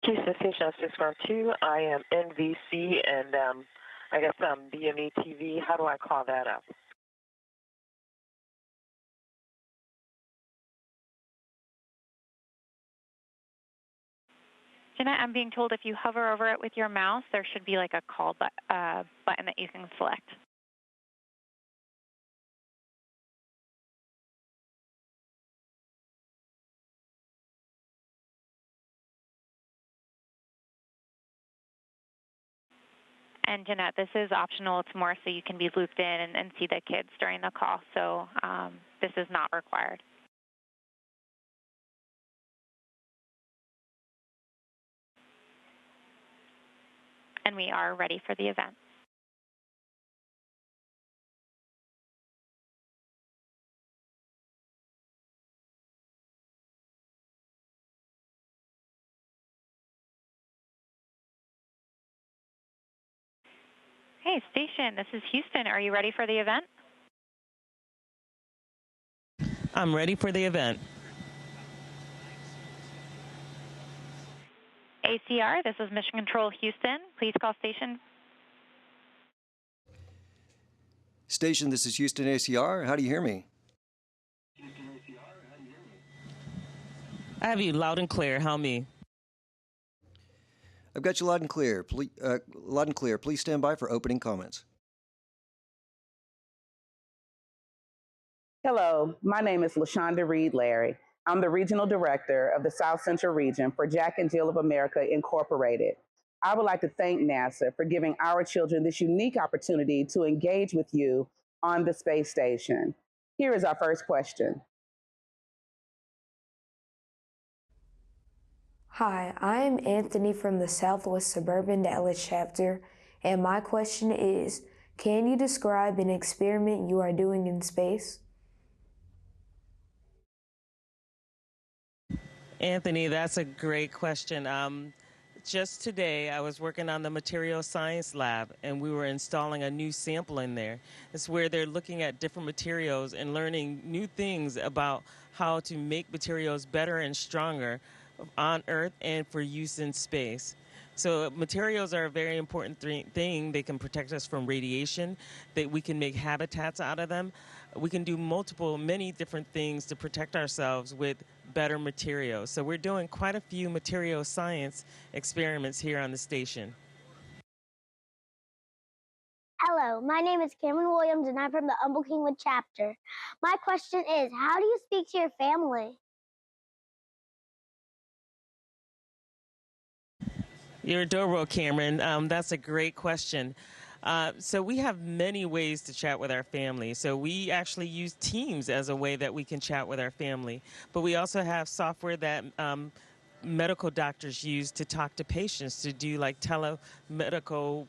Houston Station 612. I am NVC and I guess BME TV. How do I call that up? Jeanette, I'm being told if you hover over it with your mouse, there should be like a call button that you can select. And Jeanette, this is optional. It's more so you can be looped in and see the kids during the call. So this is not required. And we are ready for the event. Hey, station, this is Houston. Are you ready for the event? I'm ready for the event. ACR, this is Mission Control Houston. Please call station. Station, this is Houston ACR. How do you hear me? I have you loud and clear. How me? I've got you loud and clear. Please stand by for opening comments. Hello, my name is LaShonda Reed Larry. I'm the Regional Director of the South Central Region for Jack and Jill of America Incorporated. I would like to thank NASA for giving our children this unique opportunity to engage with you on the space station. Here is our first question. Hi, I am Anthony from the Southwest Suburban Dallas chapter, and my question is, can you describe an experiment you are doing in space? Anthony, that's a great question. Just today, I was working on the material science lab, and we were installing a new sample in there. It's where they're looking at different materials and learning new things about how to make materials better and stronger on Earth and for use in space. So materials are a very important thing. They can protect us from radiation, that we can make habitats out of them. We can do many different things to protect ourselves with better materials. So we're doing quite a few material science experiments here on the station. Hello, my name is Cameron Williams and I'm from the Humble Kingwood chapter. My question is, how do you speak to your family? You're adorable, Cameron. That's a great question. So we have many ways to chat with our family. So we actually use Teams as a way that we can chat with our family. But we also have software that medical doctors use to talk to patients, to do like telemedical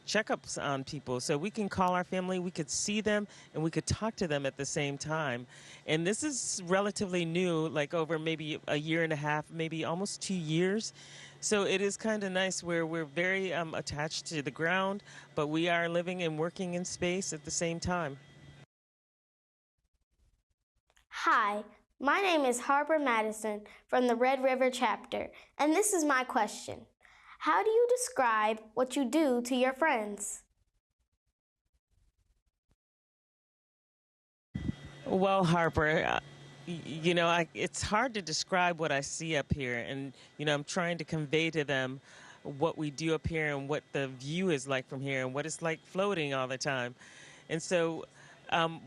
checkups on people. So we can call our family, we could see them, and we could talk to them at the same time. And this is relatively new, like over maybe a year and a half, maybe almost 2 years. So it is kind of nice where we're very attached to the ground, but we are living and working in space at the same time. Hi, my name is Harper Madison from the Red River chapter, and this is my question. How do you describe what you do to your friends? Well, Harper, it's hard to describe what I see up here. And, I'm trying to convey to them what we do up here and what the view is like from here and what it's like floating all the time. And so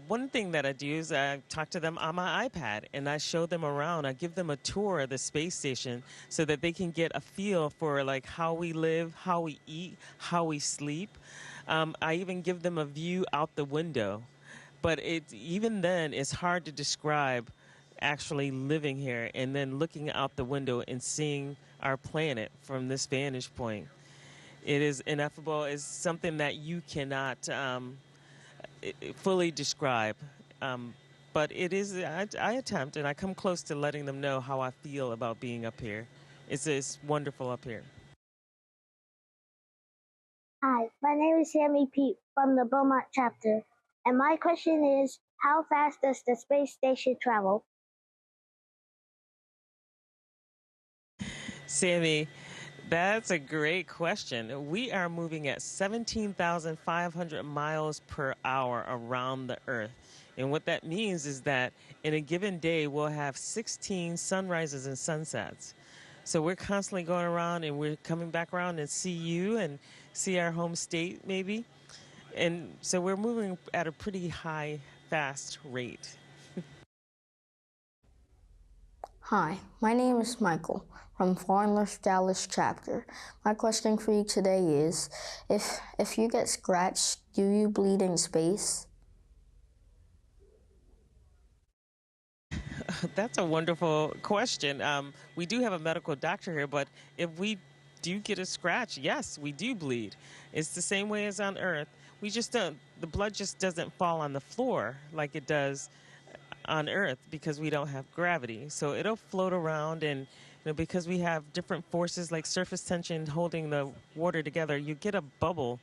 one thing that I do is I talk to them on my iPad and I show them around. I give them a tour of the space station so that they can get a feel for like how we live, how we eat, how we sleep. I even give them a view out the window. But even then, it's hard to describe actually living here and then looking out the window and seeing our planet from this vantage point. It is ineffable. It's something that you cannot fully describe. But it is, I attempt, and I come close to letting them know how I feel about being up here. It's wonderful up here. Hi, my name is Sammy Pete from the Beaumont chapter, and my question is, how fast does the space station travel? Sammy, that's a great question. We are moving at 17,500 miles per hour around the Earth. And what that means is that in a given day, we'll have 16 sunrises and sunsets. So we're constantly going around and we're coming back around and see you and see our home state maybe. And so we're moving at a pretty high, fast rate. Hi, my name is Michael from Foreigners Dallas chapter. My question for you today is, if you get scratched, do you bleed in space? That's a wonderful question. We do have a medical doctor here, but if we do get a scratch, yes, we do bleed. It's the same way as on Earth. We just don't, the blood just doesn't fall on the floor like it does on Earth because we don't have gravity. So it'll float around, and because we have different forces like surface tension holding the water together, you get a bubble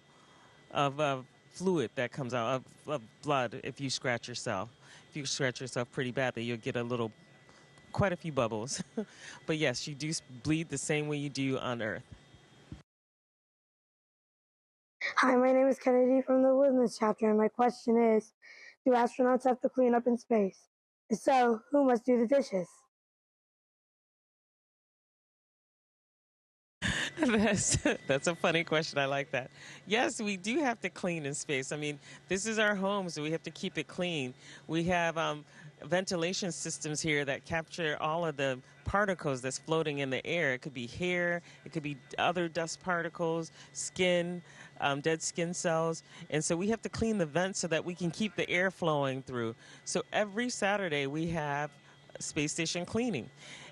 of fluid that comes out of blood if you scratch yourself. If you scratch yourself pretty badly, you'll get quite a few bubbles. But yes, you do bleed the same way you do on Earth. Hi, my name is Kennedy from the Woodlands chapter, and my question is, do astronauts have to clean up in space? If so, who must do the dishes? That's a funny question. I like that. Yes, we do have to clean in space. I mean, this is our home, so we have to keep it clean. We have ventilation systems here that capture all of the particles that's floating in the air. It could be hair, it could be other dust particles, skin, dead skin cells. And so we have to clean the vents so that we can keep the air flowing through. So every Saturday we have space station cleaning.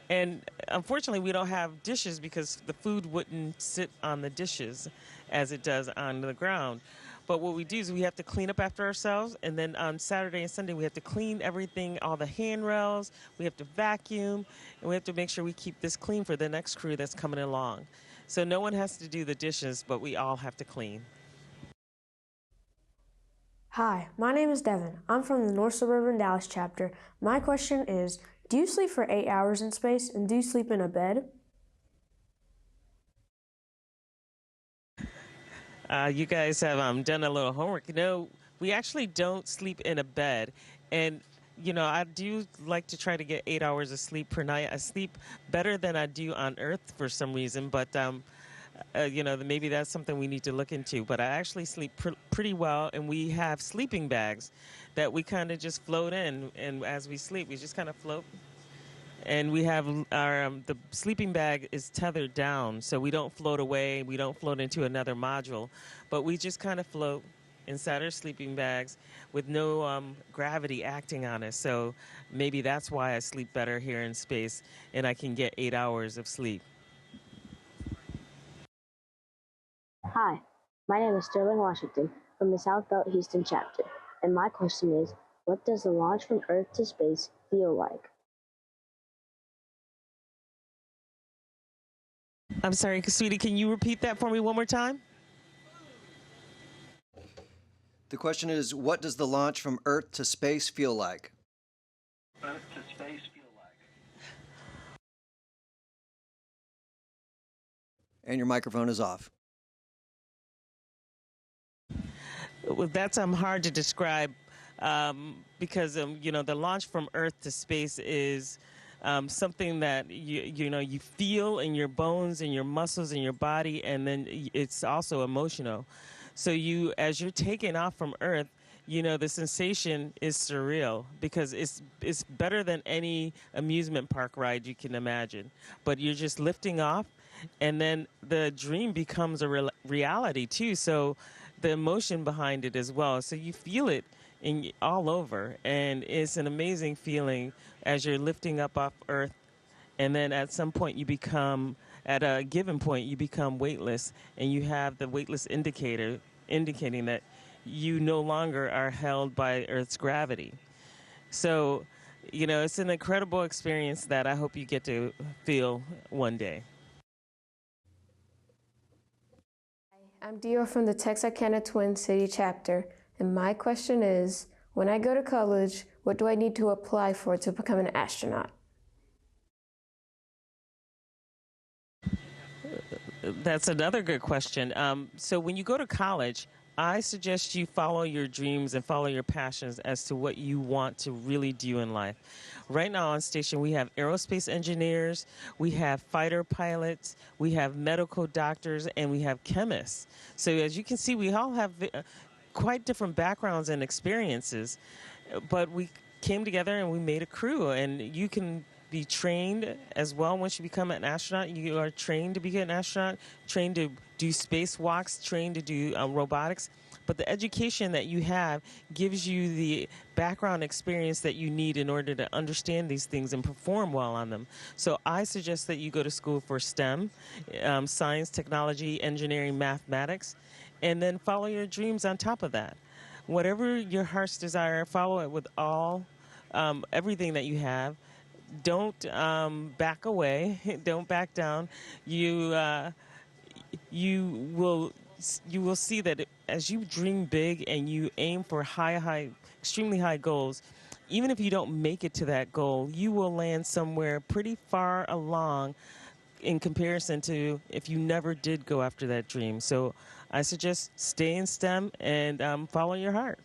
And unfortunately, we don't have dishes because the food wouldn't sit on the dishes as it does on the ground. But what we do is we have to clean up after ourselves, and then on Saturday and Sunday we have to clean everything, all the handrails, we have to vacuum, and we have to make sure we keep this clean for the next crew that's coming along. So no one has to do the dishes, but we all have to clean. Hi, my name is Devin. I'm from the North Suburban Dallas chapter. My question is, do you sleep for 8 hours in space, and do you sleep in a bed? You guys have done a little homework. We actually don't sleep in a bed. And, I do like to try to get 8 hours of sleep per night. I sleep better than I do on Earth for some reason, but, maybe that's something we need to look into. But I actually sleep pretty well, and we have sleeping bags that we kind of just float in. And as we sleep, we just kind of float. And we have the sleeping bag is tethered down, so we don't float away. We don't float into another module, but we just kind of float inside our sleeping bags with no gravity acting on us. So maybe that's why I sleep better here in space, and I can get 8 hours of sleep. Hi, my name is Sterling Washington from the South Belt Houston chapter, and my question is, what does the launch from Earth to space feel like? I'm sorry, sweetie, can you repeat that for me one more time? The question is, what does the launch from Earth to space feel like? Earth to space feel like? And your microphone is off. Well, that's hard to describe because, the launch from Earth to space is something that you feel in your bones and your muscles in your body, and then it's also emotional. So as you're taking off from Earth, the sensation is surreal because it's better than any amusement park ride you can imagine. But you're just lifting off, and then the dream becomes a reality too. So the emotion behind it as well. So you feel it all over, and it's an amazing feeling as you're lifting up off Earth, and then at some point at a given point, you become weightless, and you have the weightless indicator indicating that you no longer are held by Earth's gravity. So, it's an incredible experience that I hope you get to feel one day. I'm Dior from the Texarkana Twin City chapter, and my question is, when I go to college, what do I need to apply for to become an astronaut? That's another good question. So when you go to college, I suggest you follow your dreams and follow your passions as to what you want to really do in life. Right now on station, we have aerospace engineers, we have fighter pilots, we have medical doctors, and we have chemists. So as you can see, we all have quite different backgrounds and experiences, but we came together and we made a crew, and you can be trained as well. Once you become an astronaut, you are trained to be an astronaut, trained to do spacewalks, trained to do robotics. But the education that you have gives you the background experience that you need in order to understand these things and perform well on them. So I suggest that you go to school for STEM, science, technology, engineering, mathematics, and then follow your dreams on top of that. Whatever your heart's desire, follow it with all, everything that you have. Don't back away. Don't back down. You will see that as you dream big and you aim for extremely high goals, even if you don't make it to that goal, you will land somewhere pretty far along in comparison to if you never did go after that dream. So I suggest stay in STEM and follow your heart.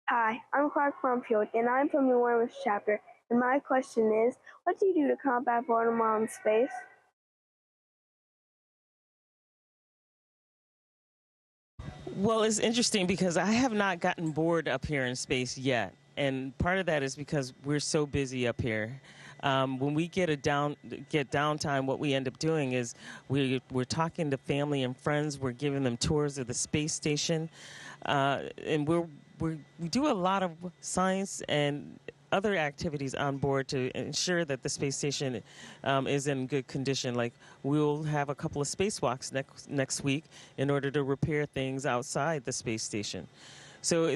Hi, I'm Clark Brumfield, and I'm from the Artemis chapter. And my question is, what do you do to combat boredom while in space? Well, it's interesting because I have not gotten bored up here in space yet. And part of that is because we're so busy up here. When we get downtime, what we end up doing is we're talking to family and friends. We're giving them tours of the space station, and we do a lot of science and other activities on board to ensure that the space station is in good condition. Like we'll have a couple of spacewalks next week in order to repair things outside the space station. So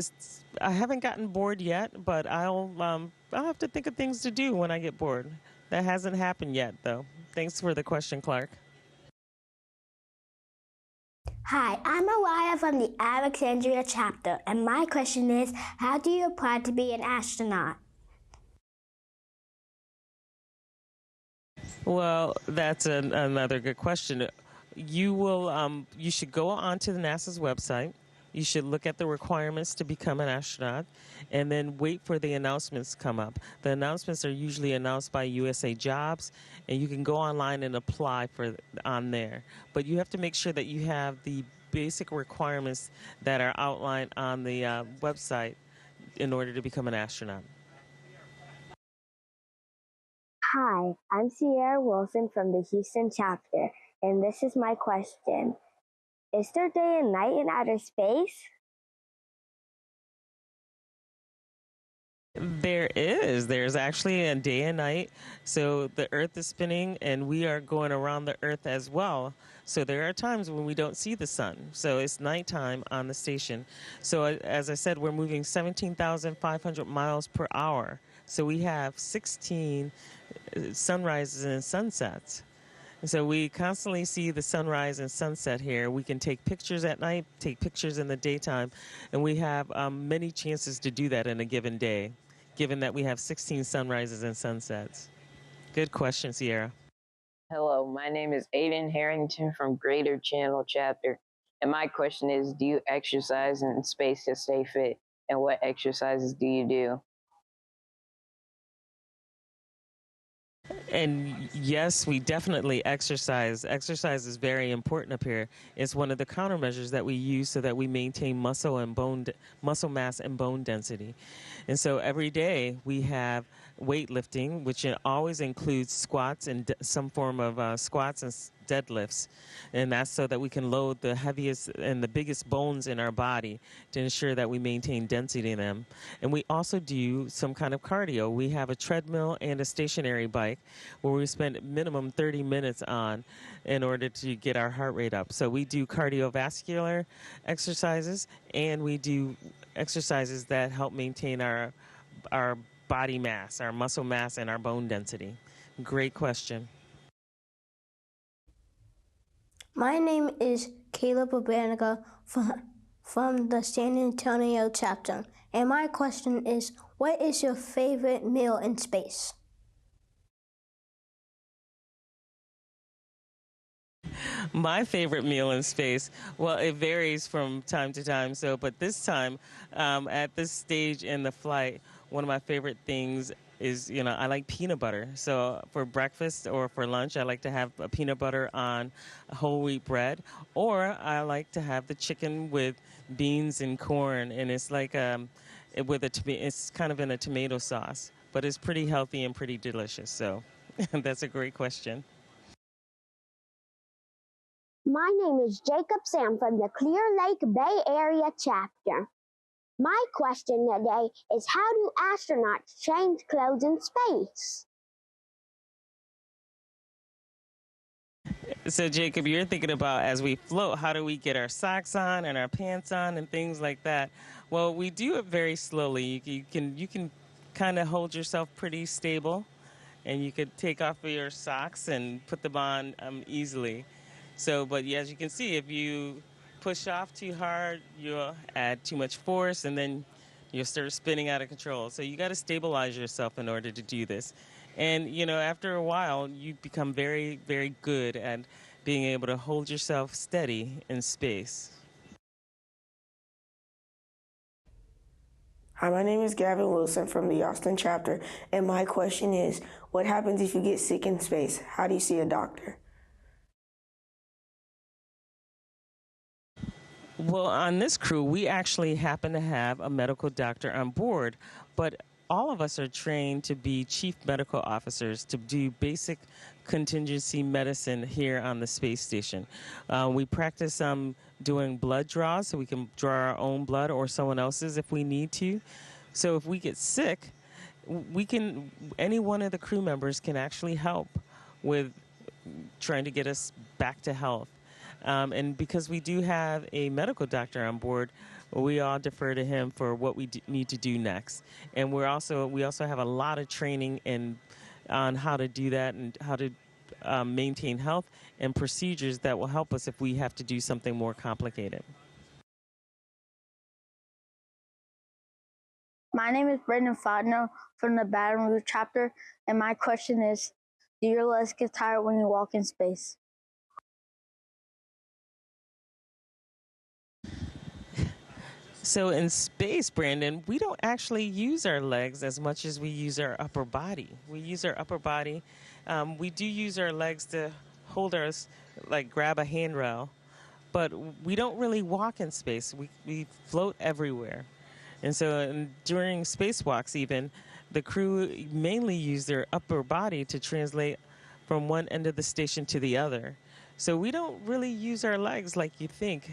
I haven't gotten bored yet, but I'll have to think of things to do when I get bored. That hasn't happened yet, though. Thanks for the question, Clark. Hi, I'm Alaya from the Alexandria chapter, and my question is, how do you apply to be an astronaut? Well, that's another good question. You should go onto the NASA's website. You should look at the requirements to become an astronaut and then wait for the announcements to come up. The announcements are usually announced by USA Jobs, and you can go online and apply on there. But you have to make sure that you have the basic requirements that are outlined on the website in order to become an astronaut. Hi, I'm Sierra Wilson from the Houston chapter, and this is my question. Is there day and night in outer space? There is. There's actually a day and night. So the Earth is spinning and we are going around the Earth as well. So there are times when we don't see the sun. So it's nighttime on the station. So as I said, we're moving 17,500 miles per hour. So we have 16 sunrises and sunsets. So we constantly see the sunrise and sunset here. We can take pictures at night, take pictures in the daytime, and we have many chances to do that in a given day, given that we have 16 sunrises and sunsets. Good question, Sierra. Hello, my name is Aiden Harrington from Greater Channel Chapter, and my question is, do you exercise in space to stay fit, and what exercises do you do? And yes, we definitely exercise. Exercise is very important up here. It's one of the countermeasures that we use so that we maintain muscle mass and bone density. And so every day we have weightlifting, which always includes squats and some form of squats and deadlifts. And that's so that we can load the heaviest and the biggest bones in our body to ensure that we maintain density in them. And we also do some kind of cardio. We have a treadmill and a stationary bike where we spend minimum 30 minutes on in order to get our heart rate up. So we do cardiovascular exercises and we do exercises that help maintain our body mass, our muscle mass, and our bone density. Great question. My name is Caleb Obanica from the San Antonio chapter, and my question is, what is your favorite meal in space? My favorite meal in space, well, it varies from time to time. So, but this time, at this stage in the flight, one of my favorite things is, I like peanut butter. So for breakfast or for lunch, I like to have a peanut butter on whole wheat bread, or I like to have the chicken with beans and corn, and it's like it's kind of in a tomato sauce, but it's pretty healthy and pretty delicious. So that's a great question. My name is Jacob Sam from the Clear Lake Bay Area chapter. My question today is, how do astronauts change clothes in space? So, Jacob, you're thinking about as we float, how do we get our socks on and our pants on and things like that? Well, we do it very slowly. You can kind of hold yourself pretty stable, and you could take off your socks and put them on easily. So, but as you can see, if you push off too hard, you'll add too much force, and then you'll start spinning out of control. So you got to stabilize yourself in order to do this. And, after a while, you become very, very good at being able to hold yourself steady in space. Hi, my name is Gavin Wilson from the Austin chapter, and my question is, what happens if you get sick in space? How do you see a doctor? Well, on this crew, we actually happen to have a medical doctor on board, but all of us are trained to be chief medical officers to do basic contingency medicine here on the space station. We practice doing blood draws, so we can draw our own blood or someone else's if we need to. So if we get sick, any one of the crew members can actually help with trying to get us back to health. And because we do have a medical doctor on board, we all defer to him for what we need to do next. And we also have a lot of training on how to do that and how to maintain health and procedures that will help us if we have to do something more complicated. My name is Brendan Fodno from the Baton Rouge chapter, and my question is, do your legs get tired when you walk in space? So in space, Brandon, we don't actually use our legs as much as we use our upper body. We use our upper body. We do use our legs to hold us, like grab a handrail, but we don't really walk in space. We float everywhere. And so during spacewalks even, the crew mainly use their upper body to translate from one end of the station to the other. So we don't really use our legs like you think.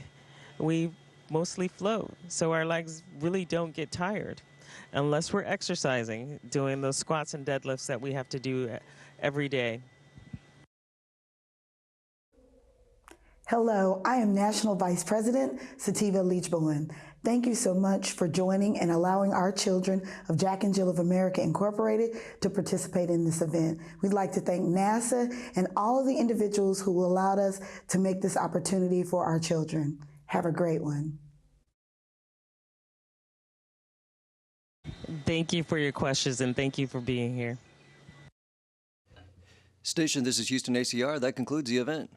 We mostly float, so our legs really don't get tired unless we're exercising, doing those squats and deadlifts that we have to do every day. Hello, I am National Vice President Sativa Leach-Bowen. Thank you so much for joining and allowing our children of Jack and Jill of America Incorporated to participate in this event. We'd like to thank NASA and all of the individuals who allowed us to make this opportunity for our children. Have a great one. Thank you for your questions, and thank you for being here. Station, this is Houston ACR. That concludes the event.